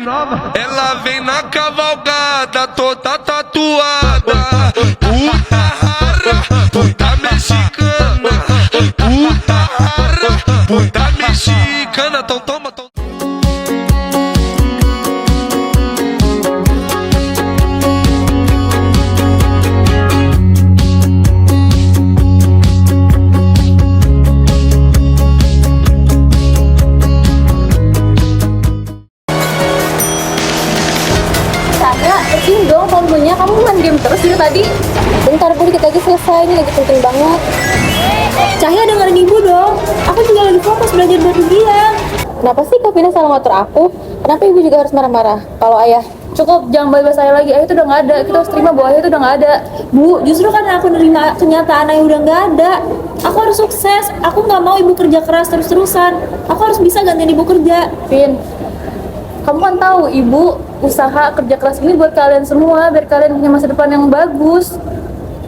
nova. Ela vem na cavalgada, toda tatuada. Puta rara, puta mexicana. Puta rara, puta mexicana. Então toma, toma. Ini dong kombonya, kamu main game terus dari tadi. Bentar Bu, dikit lagi selesai, ini lagi penting banget. Cahaya dengerin ibu dong, aku juga lagi fokus belajar buat dia. Kenapa sih Kak Vina salah ngatur aku? Kenapa ibu juga harus marah-marah? Kalau ayah, cukup jangan bebas saya lagi, ayah itu udah gak ada. Kita harus terima bahwa ayah itu udah gak ada. Bu, justru karena aku nerima kenyataan ayah udah gak ada, aku harus sukses. Aku gak mau ibu kerja keras terus-terusan. Aku harus bisa gantiin ibu kerja. Vin, kamu kan tahu ibu usaha kerja keras ini buat kalian semua, biar kalian punya masa depan yang bagus.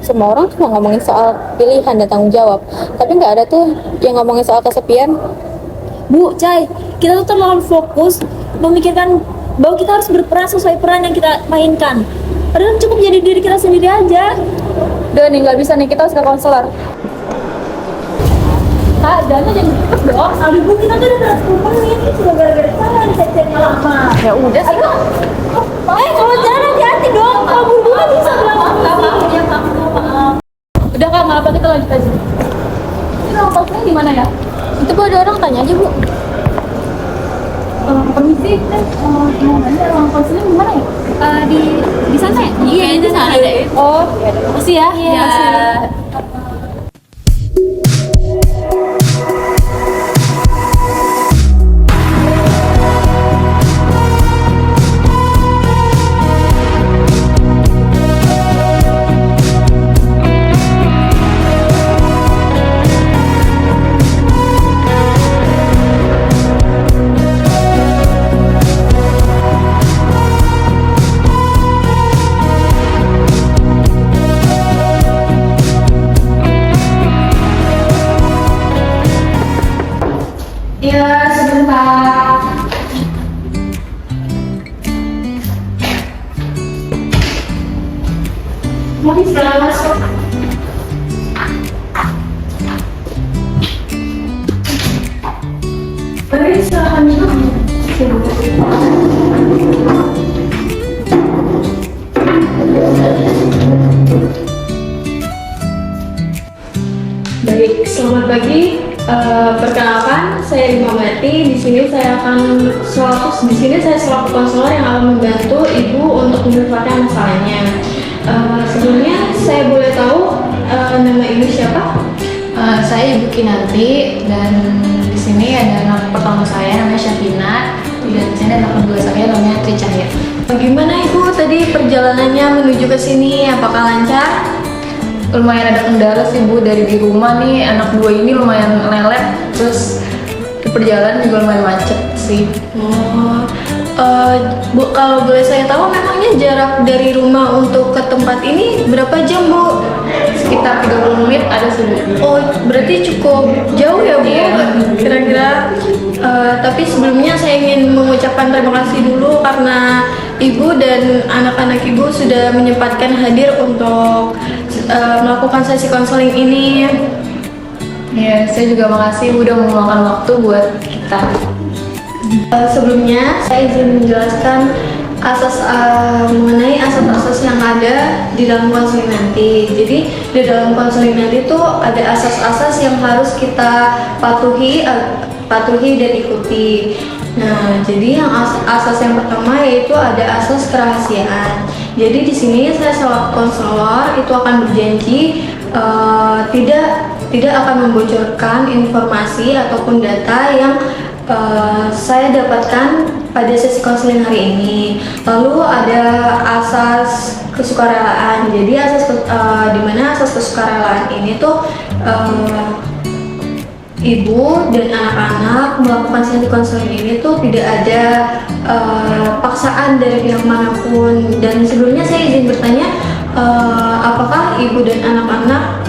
Semua orang cuma ngomongin soal pilihan dan tanggung jawab, tapi nggak ada tuh yang ngomongin soal kesepian. Bu, Cai, kita tuh terlalu fokus memikirkan bahwa kita harus berperan sesuai peran yang kita mainkan. Padahal cukup jadi diri kita sendiri aja. Udah nih, nggak bisa nih, kita harus ke konselor. Kak, jangan cepet dong. Aduh, kita tuh udah 10 menit. Ini sudah gara-gara salah nih cek-ceknya lama. Ya udah sih. Kalau jalan hati-hati dong. Kalau buru-buru kan bisa bilang maaf. Ya, maaf. Udah Kak, nggak apa, kita lanjut aja. Ini ruang konseling di mana ya? Itu Bu, ada orang, tanya aja Bu. Permisi, mau nanya ruang konseling di mana ya? Di sana ya? Iya, di sana deh. Oh, ya udah. Makasih ya. Iya. Iya, sebentar. Mau bisa masuk. Baik, silahkan minum. Baik, selamat pagi. Perkenalkan, saya Imamati. Di sini saya selaku konselor yang akan membantu ibu untuk menyelesaikan masalahnya. Sebelumnya saya boleh tahu nama ibu siapa? Saya Ibu Kinanti, dan di sini ada anak pertama saya namanya Syafina, dan di sini anak kedua saya namanya Tri Cahya. Bagaimana ibu tadi perjalanannya menuju ke sini? Apakah lancar? Lumayan ada kendala sih Bu, dari di rumah nih anak dua ini lumayan lelet, terus di perjalanan juga lumayan macet sih. Bu, kalau boleh saya tahu memangnya jarak dari rumah untuk ke tempat ini berapa jam Bu? Sekitar 30 menit ada sih Bu. Oh, berarti cukup jauh ya Bu? Kira-kira. Tapi sebelumnya saya ingin mengucapkan terima kasih dulu karena ibu dan anak-anak ibu sudah menyempatkan hadir untuk melakukan sesi konseling ini. Ya, saya juga makasih Bu udah meluangkan waktu buat kita. Sebelumnya saya izin menjelaskan mengenai asas-asas yang ada di dalam konseling nanti. Jadi di dalam konseling nanti itu ada asas-asas yang harus kita patuhi dan ikuti. Nah, jadi yang asas yang pertama yaitu ada asas kerahasiaan. Jadi di sini saya selaku konselor itu akan berjanji tidak akan membocorkan informasi ataupun data yang saya dapatkan pada sesi konseling hari ini. Lalu ada asas kesukarelaan. Jadi di mana asas kesukarelaan ini tuh ibu dan anak-anak melakukan sesi konseling ini tuh tidak ada paksaan dari pihak manapun. Dan sebelumnya saya izin bertanya, apakah ibu dan anak-anak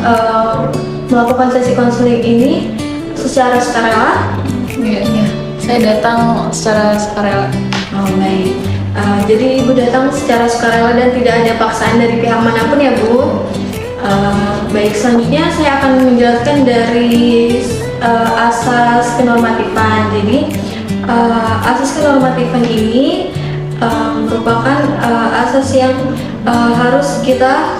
melakukan sesi konseling ini secara sukarela? Iya, saya datang secara sukarela. Oh, baik. Jadi Ibu datang secara sukarela dan tidak ada paksaan dari pihak manapun ya Bu. Baik, selanjutnya saya akan menjelaskan dari asas kenormatifan. Jadi asas kenormatifan ini merupakan asas yang harus kita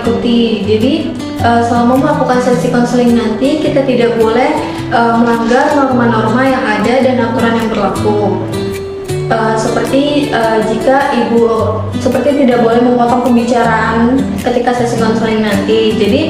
ikuti. Jadi selama melakukan sesi konseling nanti kita tidak boleh melanggar norma-norma yang ada dan aturan yang berlaku. Seperti jika ibu tidak boleh memotong pembicaraan ketika sesi konseling nanti. Jadi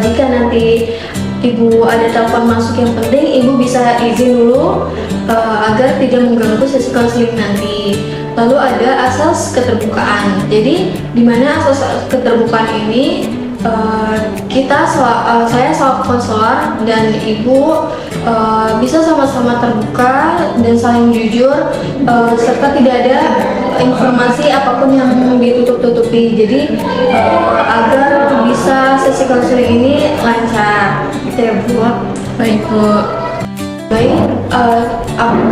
jika nanti ibu ada telepon masuk yang penting, ibu bisa izin dulu agar tidak mengganggu sesi konseling nanti. Lalu ada asas keterbukaan. Jadi di mana asas keterbukaan ini saya selaku konselor dan ibu bisa sama-sama terbuka dan saling jujur, serta tidak ada informasi apapun yang ditutup-tutupi. Jadi agar bisa sesi konseling ini lancar, gitu ya Bu. Baik Bu. Baik,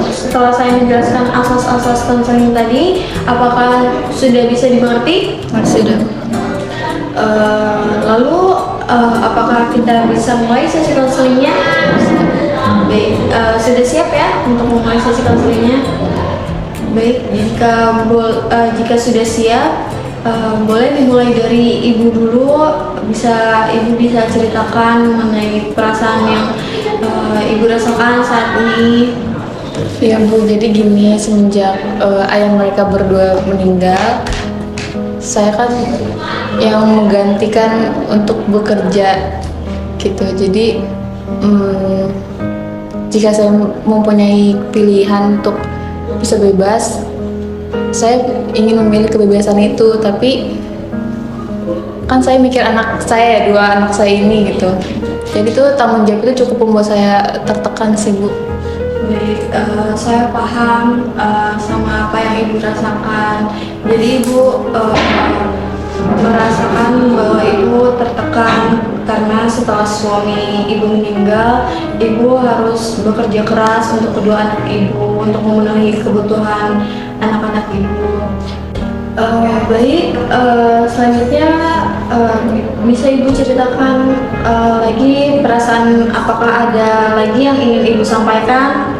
setelah saya menjelaskan asas-asas konseling tadi, apakah sudah bisa dimengerti? Sudah. Lalu apakah kita bisa mulai sesi konselingnya? Baik, sudah siap ya untuk memulai sesi konselingnya? Baik, jika sudah siap, boleh dimulai dari ibu dulu. Ibu bisa ceritakan mengenai perasaan yang ibu rasakan saat ini. Ya Bu, jadi gini, semenjak ayah mereka berdua meninggal, saya kan yang menggantikan untuk bekerja gitu. Jadi jika saya mempunyai pilihan untuk bisa bebas, saya ingin memilih kebebasan itu. Tapi kan saya mikir anak saya, dua anak saya ini gitu. Jadi tuh tanggung jawab itu cukup membuat saya tertekan sih Bu. Baik, saya paham sama apa yang ibu rasakan. Jadi ibu merasakan bahwa ibu tertekan karena setelah suami ibu meninggal, ibu harus bekerja keras untuk kedua anak ibu, untuk memenuhi kebutuhan anak-anak ibu. Baik, selanjutnya bisa ibu ceritakan lagi perasaan, apakah ada lagi yang ingin ibu sampaikan?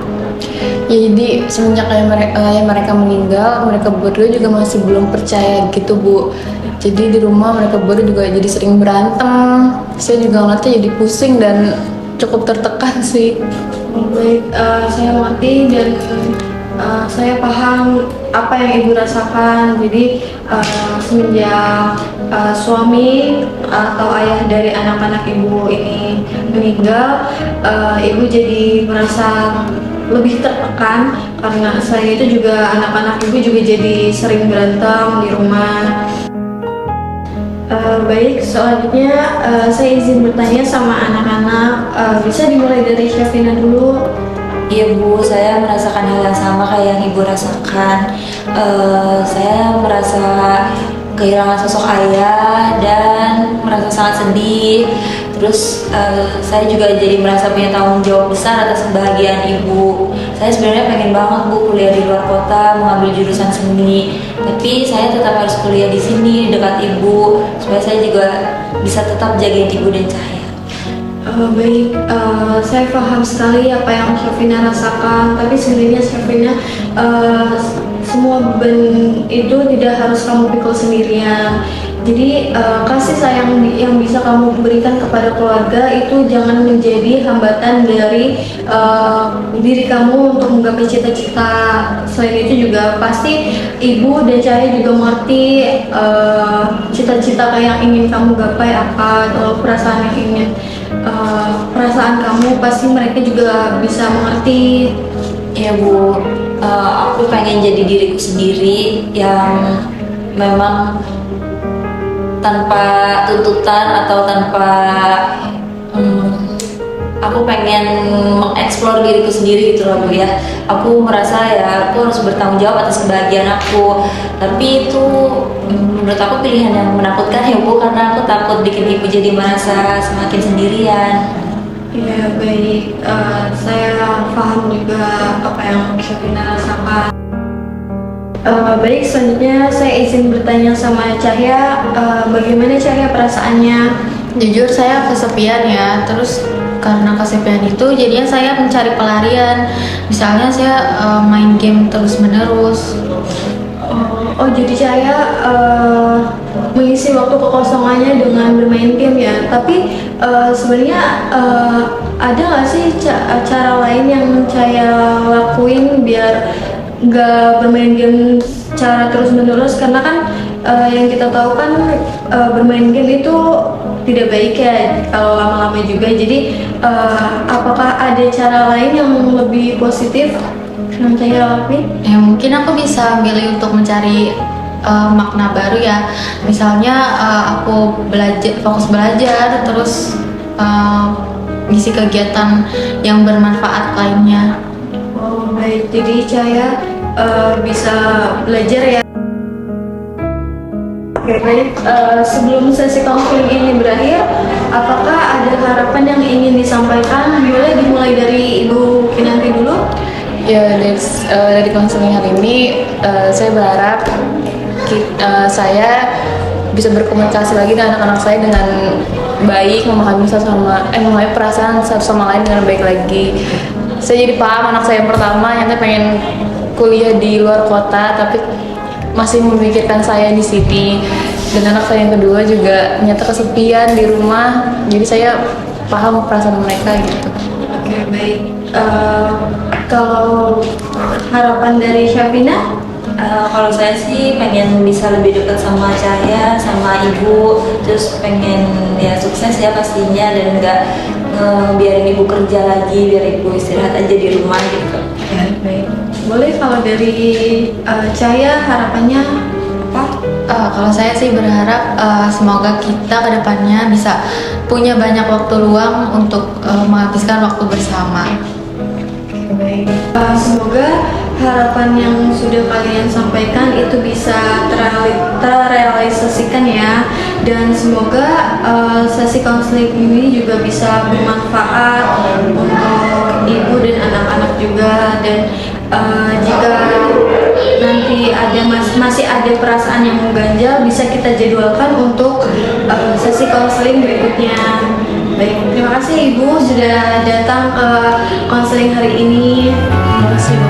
Ya, jadi semenjak ayah mereka meninggal, mereka berdua juga masih belum percaya gitu Bu. Jadi di rumah mereka berdua juga jadi sering berantem. Saya juga ngeliatnya jadi pusing dan cukup tertekan sih. Baik, saya mengerti dan saya paham apa yang ibu rasakan. Jadi semenjak suami atau ayah dari anak-anak ibu ini meninggal, ibu jadi merasa lebih tertekan karena selain itu juga anak-anak ibu juga jadi sering berantem di rumah. Baik, selanjutnya saya izin bertanya sama anak-anak. Bisa dimulai dari Syafina dulu. Iya Bu, saya merasakan hal yang sama kayak yang Ibu rasakan. Saya merasa kehilangan sosok ayah dan merasa sangat sedih. Terus saya juga jadi merasa punya tanggung jawab besar atas kebahagiaan Ibu. Saya sebenarnya pengen banget Bu kuliah di luar kota, mengambil jurusan seni. Tapi saya tetap harus kuliah di sini dekat Ibu supaya saya juga bisa tetap jagain Ibu dan Cahaya. Baik, saya paham sekali apa yang Syafina rasakan. Tapi sebenarnya Syafina, semua beban itu tidak harus kamu pikul sendirian. Jadi kasih sayang yang bisa kamu berikan kepada keluarga itu jangan menjadi hambatan dari diri kamu untuk menggapai cita-cita. Selain itu juga pasti ibu dan Cahaya juga mengerti cita-cita yang ingin kamu gapai apa, atau perasaan yang ingin perasaan kamu, pasti mereka juga bisa mengerti. Ya Bu, aku pengen jadi diriku sendiri yang memang tanpa tuntutan atau tanpa aku pengen mengeksplor diriku sendiri gitu loh Bu ya. Aku merasa ya aku harus bertanggung jawab atas kebahagiaan aku. Tapi itu menurut aku pilihan yang menakutkan ya Bu, karena aku takut bikin Ibu jadi merasa semakin sendirian. Ya baik, saya paham juga apa yang Syafina rasakan. Baik, selanjutnya saya izin bertanya sama Cahya, bagaimana Cahya perasaannya? Jujur saya kesepian ya, terus karena kesepian itu jadinya saya mencari pelarian. Misalnya saya main game terus menerus. Oh, jadi Cahya mengisi waktu kekosongannya dengan bermain game ya. Tapi sebenarnya ada nggak sih cara lain yang Cahya lakuin biar nggak bermain game secara terus menerus? Karena kan yang kita tahu kan bermain game itu tidak baik ya kalau lama-lama juga. Jadi apakah ada cara lain yang lebih positif yang Cahya lakuin? Ya mungkin aku bisa milih untuk mencari makna baru ya. Misalnya aku fokus belajar, terus ngisi kegiatan yang bermanfaat lainnya. Oh baik, jadi Cahya bisa belajar ya. Oke baik, sebelum sesi konseling ini berakhir, apakah ada harapan yang ingin disampaikan? Boleh dimulai dari Ibu Kinanti dulu. Ya, dari konseling hari ini saya berharap saya bisa berkomunikasi lagi dengan anak-anak saya dengan baik, memahami perasaan satu sama lain dengan baik lagi. Saya jadi paham anak saya yang pertama yang pengen kuliah di luar kota tapi masih memikirkan saya di sini, dan anak saya yang kedua juga ternyata kesepian di rumah, jadi saya paham perasaan mereka gitu. Oke baik, kalau harapan dari Syafina? Kalau saya sih pengen bisa lebih dekat sama Cahya, sama ibu, terus pengen ya sukses ya pastinya, dan nggak biarin ibu kerja lagi, biar ibu istirahat aja di rumah gitu. Ya, baik. Boleh kalau dari Cahya harapannya apa? Kalau saya sih berharap semoga kita kedepannya bisa punya banyak waktu luang untuk menghabiskan waktu bersama. Baik. Semoga harapan yang sudah kalian sampaikan itu bisa terrealisasikan ya, dan semoga sesi konseling ini juga bisa bermanfaat untuk ibu dan anak-anak juga. Dan jika nanti masih ada perasaan yang mengganjal, bisa kita jadwalkan untuk sesi konseling berikutnya. Baik, terima kasih Ibu sudah datang ke konseling hari ini. Terima kasih.